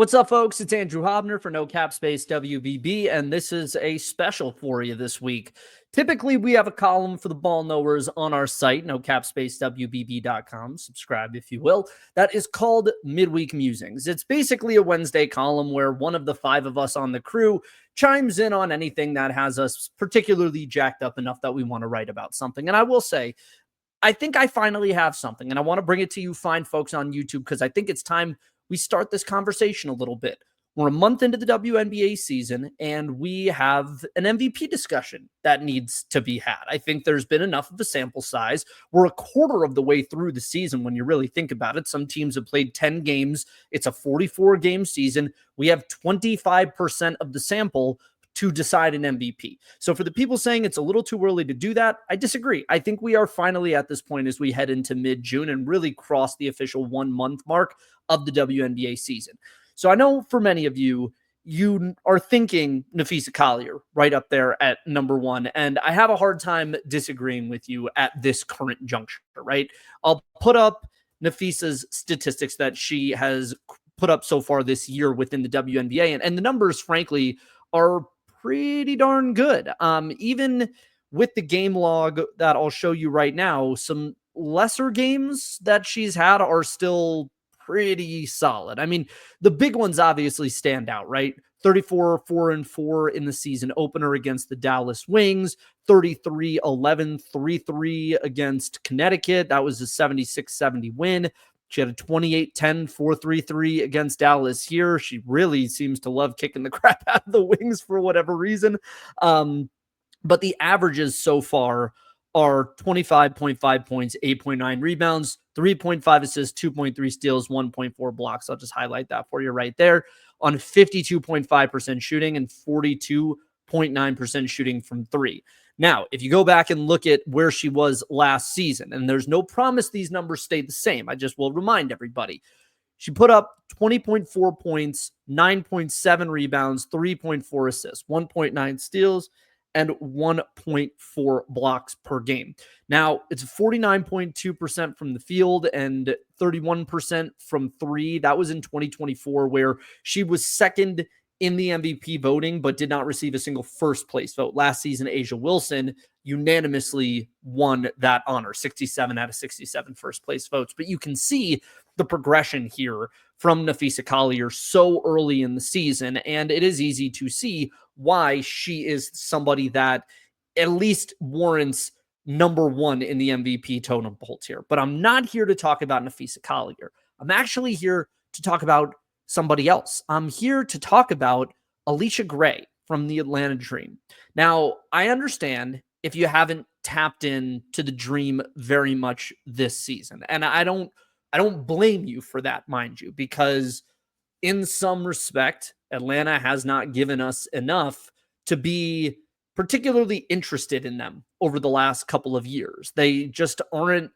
What's up, folks? It's Andrew Hobner for No Cap Space WBB, and this is a special for you this week. Typically, we have a column for the ball knowers on our site, nocapspacewbb.com. Subscribe, if you will. That is called Midweek Musings. It's basically a Wednesday column where one of the five of us on the crew chimes in on anything that has us particularly jacked up enough that we want to write about something. And I will say, I think I finally have something, and I want to bring it to you fine folks on YouTube because I think it's time we start this conversation a little bit. We're a month into the WNBA season, and we have an MVP discussion that needs to be had. I think there's been enough of a sample size. We're a quarter of the way through the season when you really think about it. Some teams have played 10 games. It's a 44-game season. We have 25% of the sample to decide an MVP. So for the people saying it's a little too early to do that, I disagree. I think we are finally at this point as we head into mid-June and really cross the official 1 month mark of the WNBA season. So I know for many of you, you are thinking Napheesa Collier right up there at number one. And I have a hard time disagreeing with you at this current juncture, right? I'll put up Napheesa's statistics that she has put up so far this year within the WNBA. And the numbers, frankly, are pretty darn good. Even with the game log that I'll show you right now, some lesser games that she's had are still pretty solid. I mean, the big ones obviously stand out, right? 34, 4-4 in the season opener against the Dallas Wings, 33, 11, 3-3 against Connecticut. That was a 76-70 win. She had a 28-10, 4-3-3 against Dallas here. She really seems to love kicking the crap out of the Wings for whatever reason. But the averages so far are 25.5 points, 8.9 rebounds, 3.5 assists, 2.3 steals, 1.4 blocks. I'll just highlight that for you right there on 52.5% shooting and 42.9% shooting from three. Now, if you go back and look at where she was last season, and there's no promise these numbers stay the same, I just will remind everybody, she put up 20.4 points, 9.7 rebounds, 3.4 assists, 1.9 steals, and 1.4 blocks per game. Now, it's 49.2% from the field and 31% from three. That was in 2024, where she was second in the MVP voting, but did not receive a single first place vote. Last season, Asia Wilson unanimously won that honor, 67 out of 67 first place votes. But you can see the progression here from Napheesa Collier so early in the season, and it is easy to see why she is somebody that at least warrants number one in the MVP totem pole here. But I'm not here to talk about Napheesa Collier. I'm actually here to talk about somebody else. I'm here to talk about Allisha Gray from the Atlanta Dream. Now, I understand if you haven't tapped in to the Dream very much this season, and I don't blame you for that, mind you, because in some respect, Atlanta has not given us enough to be particularly interested in them over the last couple of years. They just aren't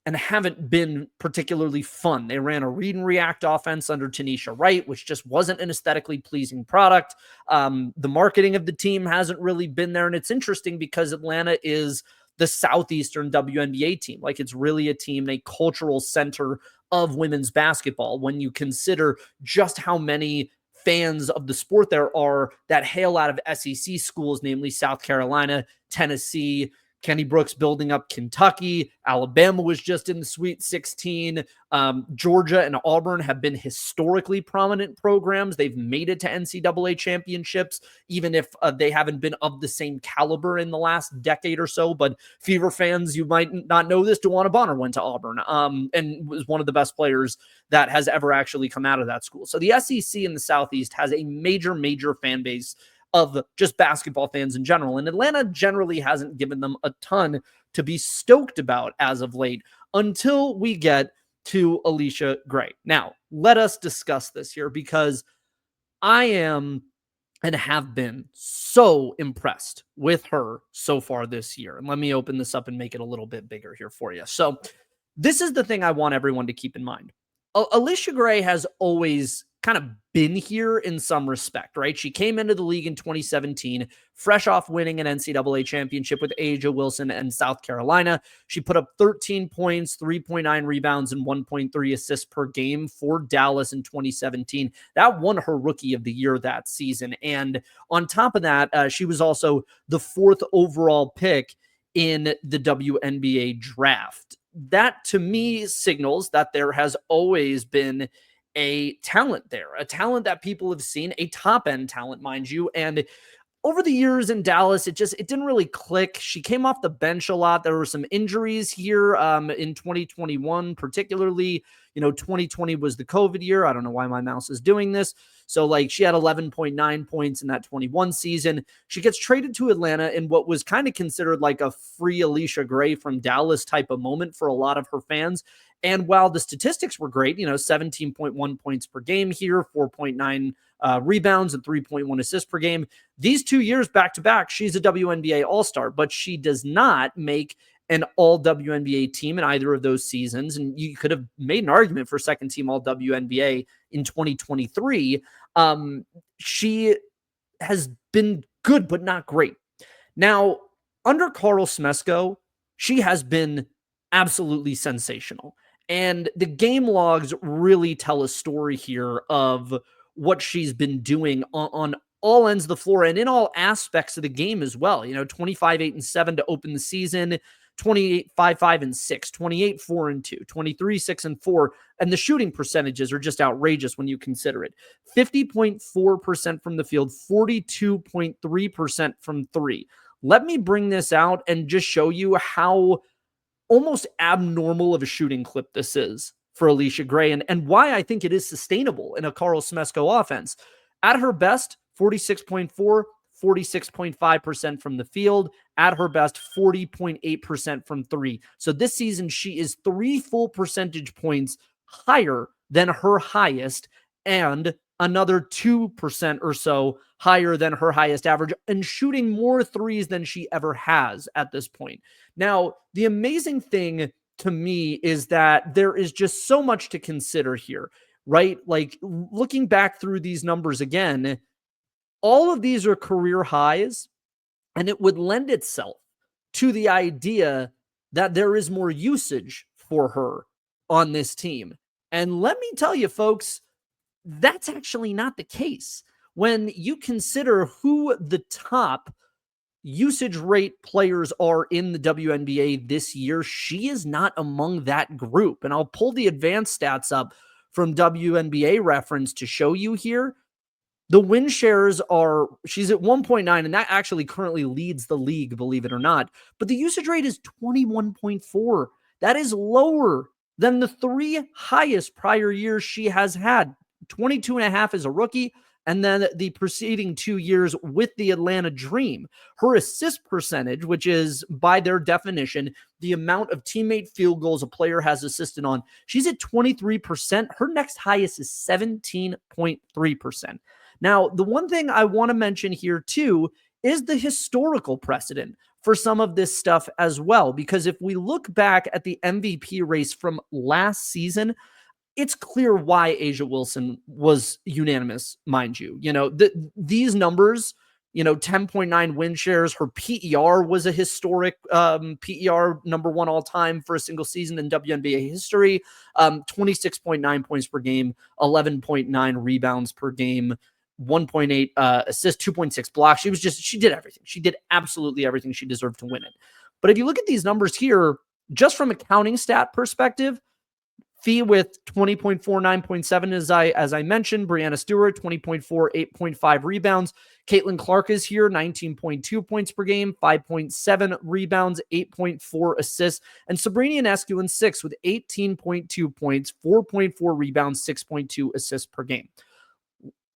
and haven't been particularly fun. They ran a read and react offense under Tanisha Wright, which just wasn't an aesthetically pleasing product. The marketing of the team hasn't really been there. And it's interesting because Atlanta is the Southeastern WNBA team. Like, it's really a team, a cultural center of women's basketball when you consider just how many fans of the sport there are that hail out of SEC schools, namely South Carolina, Tennessee, Kenny Brooks building up Kentucky. Alabama was just in the Sweet 16. Georgia and Auburn have been historically prominent programs. They've made it to NCAA championships, even if they haven't been of the same caliber in the last decade or so. But Fever fans, you might not know this, DeWanna Bonner went to Auburn and was one of the best players that has ever actually come out of that school. So the SEC in the Southeast has a major, major fan base of just basketball fans in general. And Atlanta generally hasn't given them a ton to be stoked about as of late until we get to Allisha Gray. Now, let us discuss this here because I am and have been so impressed with her so far this year. And let me open this up and make it a little bit bigger here for you. So this is the thing I want everyone to keep in mind. Allisha Gray has always kind of been here in some respect, right? She came into the league in 2017, fresh off winning an NCAA championship with A'ja Wilson and South Carolina. She put up 13 points, 3.9 rebounds, and 1.3 assists per game for Dallas in 2017. That won her Rookie of the Year that season. And on top of that, she was also the 4th overall pick in the WNBA draft. That to me signals that there has always been a talent there, a talent that people have seen, a top end talent, mind you. And over the years in Dallas, it didn't really click. She came off the bench a lot. There were some injuries here in 2021, particularly. 2020 was the COVID year. I don't know why my mouse is doing this. So, like, she had 11.9 points in that 21 season. She gets traded to Atlanta in what was kind of considered like a free Allisha Gray from Dallas type of moment for a lot of her fans. And while the statistics were great, 17.1 points per game here, 4.9 rebounds, and 3.1 assists per game. These 2 years back to back, she's a WNBA All-Star, but she does not make an all WNBA team in either of those seasons. And you could have made an argument for second team all WNBA in 2023. She has been good, but not great. Now, under Carl Smesko, she has been absolutely sensational. And the game logs really tell a story here of what she's been doing on all ends of the floor and in all aspects of the game as well. 25, 8, and 7 to open the season, 28, 5, 5, and 6, 28, 4, and 2, 23, 6, and 4. And the shooting percentages are just outrageous when you consider it. 50.4% from the field, 42.3% from 3. Let me bring this out and just show you how almost abnormal of a shooting clip this is for Allisha Gray and why I think it is sustainable in a Carl Smesko offense. At her best, 46.4, 46.5% from the field. At her best, 40.8% from 3. So this season, she is 3 full percentage points higher than her highest and another 2% or so higher than her highest average and shooting more threes than she ever has at this point. Now, the amazing thing to me is that there is just so much to consider here, right? Like, looking back through these numbers again, all of these are career highs, and it would lend itself to the idea that there is more usage for her on this team. And let me tell you, folks, that's actually not the case. When you consider who the top usage rate players are in the WNBA this year, she is not among that group. And I'll pull the advanced stats up from WNBA reference to show you here. The win shares she's at 1.9, and that actually currently leads the league, believe it or not. But the usage rate is 21.4. That is lower than the 3 highest prior years she has had. 22.5 as a rookie, and then the preceding 2 years with the Atlanta Dream. Her assist percentage, which is by their definition, the amount of teammate field goals a player has assisted on, she's at 23%. Her next highest is 17.3%. Now, the one thing I want to mention here too is the historical precedent for some of this stuff as well, because if we look back at the MVP race from last season, it's clear why A'ja Wilson was unanimous, mind you. These numbers, 10.9 win shares, her PER was a historic PER number 1 all time for a single season in WNBA history, 26.9 points per game, 11.9 rebounds per game, 1.8 assists, 2.6 blocks. She did everything. She did absolutely everything. She deserved to win it. But if you look at these numbers here, just from a counting stat perspective, Fee with 20.4, 9.7, as I mentioned. Brianna Stewart, 20.4, 8.5 rebounds. Caitlin Clark is here, 19.2 points per game, 5.7 rebounds, 8.4 assists. And Sabrina Ionescu in 6 with 18.2 points, 4.4 rebounds, 6.2 assists per game.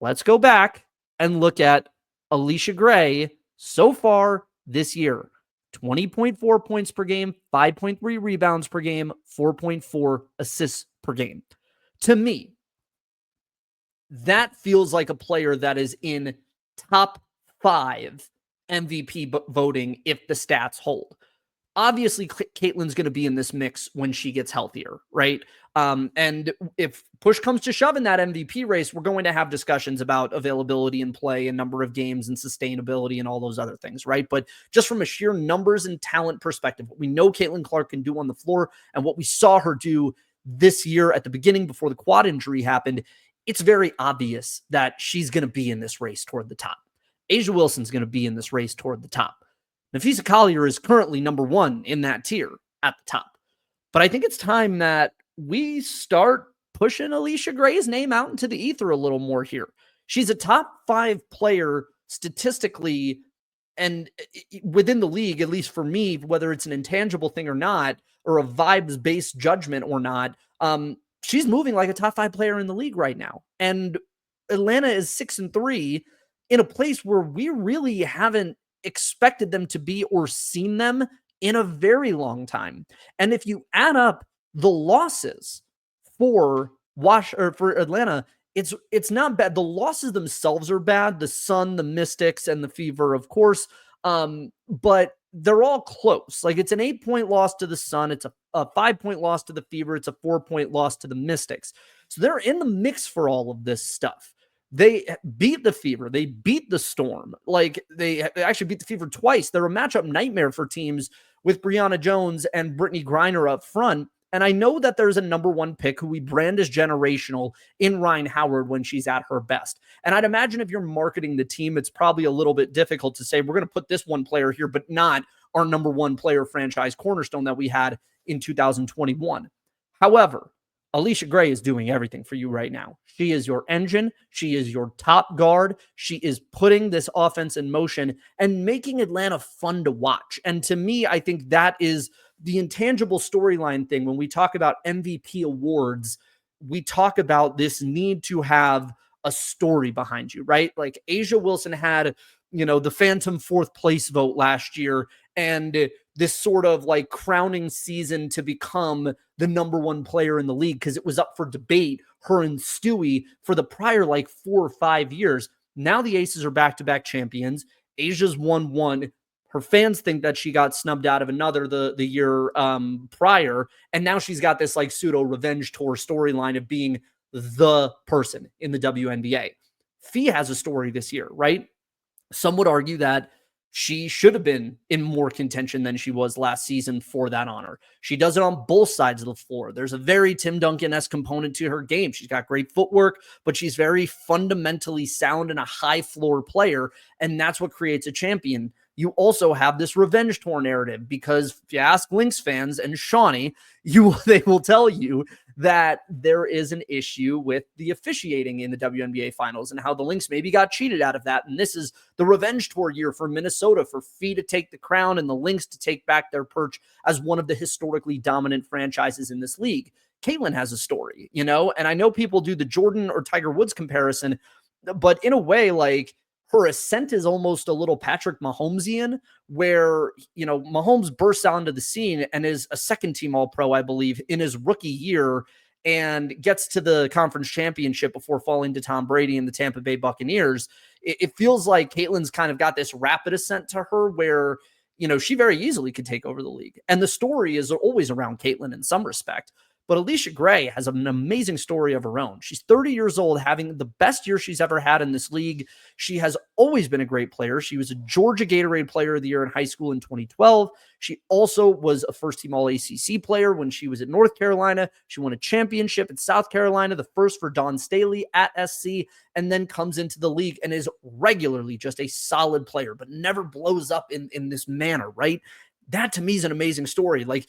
Let's go back and look at Allisha Gray so far this year. 20.4 points per game, 5.3 rebounds per game, 4.4 assists per game. To me, that feels like a player that is in top 5 MVP voting if the stats hold. Obviously, Caitlin's going to be in this mix when she gets healthier, right? And if push comes to shove in that MVP race, we're going to have discussions about availability and play and number of games and sustainability and all those other things, right? But just from a sheer numbers and talent perspective, what we know Caitlin Clark can do on the floor and what we saw her do this year at the beginning before the quad injury happened, it's very obvious that she's going to be in this race toward the top. A'ja Wilson's going to be in this race toward the top. Napheesa Collier is currently number one in that tier at the top. But I think it's time that we start pushing Allisha Gray's name out into the ether a little more here. She's a top 5 player statistically and within the league, at least for me, whether it's an intangible thing or not, or a vibes-based judgment or not, she's moving like a top 5 player in the league right now. And Atlanta is 6-3 in a place where we really haven't expected them to be or seen them in a very long time. And if you add up the losses for for Atlanta, it's not bad. The losses themselves are bad. The Sun, the Mystics, and the Fever, of course. But they're all close. Like, it's an 8-point loss to the Sun. It's a 5-point loss to the Fever. It's a 4-point loss to the Mystics. So they're in the mix for all of this stuff. They beat the Fever. They beat the Storm. Like, they actually beat the Fever twice. They're a matchup nightmare for teams with Brianna Jones and Brittany Griner up front. And I know that there's a number 1 pick who we brand as generational in Ryan Howard when she's at her best. And I'd imagine if you're marketing the team, it's probably a little bit difficult to say, we're going to put this one player here, but not our number 1 player franchise cornerstone that we had in 2021. However, Allisha Gray is doing everything for you right now. She is your engine. She is your top guard. She is putting this offense in motion and making Atlanta fun to watch. And to me, I think that is the intangible storyline thing. When we talk about MVP awards, we talk about this need to have a story behind you, right? Like, A'ja Wilson had, the phantom 4th place vote last year, and this sort of like crowning season to become the number 1 player in the league, because it was up for debate, her and Stewie, for the prior like 4 or 5 years. Now the Aces are back-to-back champions. Asia's won 1. Her fans think that she got snubbed out of another the year prior, and now she's got this like pseudo revenge tour storyline of being the person in the WNBA. Fee has a story this year, right? Some would argue that she should have been in more contention than she was last season for that honor. She does it on both sides of the floor. There's a very Tim Duncan-esque component to her game. She's got great footwork, but she's very fundamentally sound and a high floor player, and that's what creates a champion. You also have this revenge tour narrative, because if you ask Lynx fans and Shawnee, they will tell you that there is an issue with the officiating in the WNBA finals and how the Lynx maybe got cheated out of that. And this is the revenge tour year for Minnesota, for Fee to take the crown and the Lynx to take back their perch as one of the historically dominant franchises in this league. Caitlin has a story, and I know people do the Jordan or Tiger Woods comparison, but in a way, like, her ascent is almost a little Patrick Mahomesian, where, Mahomes bursts onto the scene and is a 2nd-team All-Pro, I believe, in his rookie year, and gets to the conference championship before falling to Tom Brady and the Tampa Bay Buccaneers. It feels like Caitlin's kind of got this rapid ascent to her where, she very easily could take over the league. And the story is always around Caitlin in some respect. But Allisha Gray has an amazing story of her own. She's 30 years old, having the best year she's ever had in this league. She has always been a great player. She was a Georgia Gatorade Player of the Year in high school in 2012. She also was a first-team All-ACC player when she was at North Carolina. She won a championship at South Carolina, the first for Dawn Staley at SC, and then comes into the league and is regularly just a solid player, but never blows up in this manner, right? That, to me, is an amazing story. Like,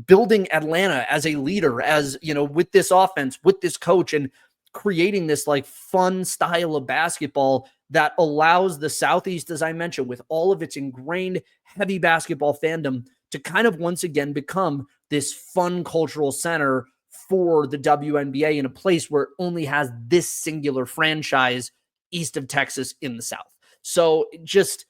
building Atlanta as a leader, as, with this offense, with this coach, and creating this like fun style of basketball that allows the Southeast, as I mentioned, with all of its ingrained heavy basketball fandom, to kind of once again become this fun cultural center for the WNBA in a place where it only has this singular franchise east of Texas in the South. So just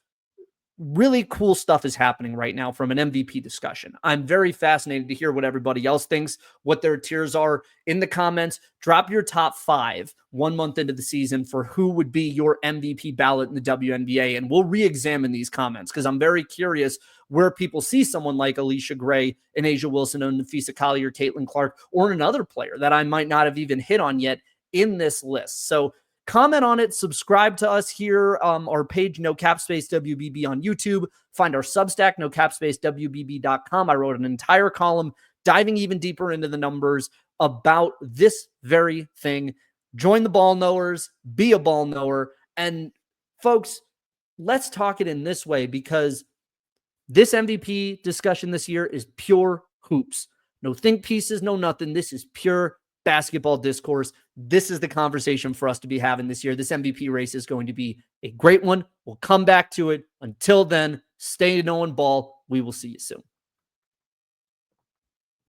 really cool stuff is happening right now from an MVP discussion. I'm very fascinated to hear what everybody else thinks, what their tiers are in the comments. Drop your top 5 1 month into the season for who would be your MVP ballot in the WNBA. And we'll re-examine these comments because I'm very curious where people see someone like Allisha Gray and A'ja Wilson and Napheesa Collier, Caitlin Clark, or another player that I might not have even hit on yet in this list. So comment on it, subscribe to us here, our page, No Cap Space WBB on YouTube. Find our Substack, nocapspacewbb.com. I wrote an entire column diving even deeper into the numbers about this very thing. Join the ball knowers, be a ball knower. And folks, let's talk it in this way because this MVP discussion this year is pure hoops. No think pieces, no nothing. This is pure basketball discourse. This is the conversation for us to be having this year. This MVP race is going to be a great one. We'll come back to it. Until then, stay knowing ball. We will see you soon.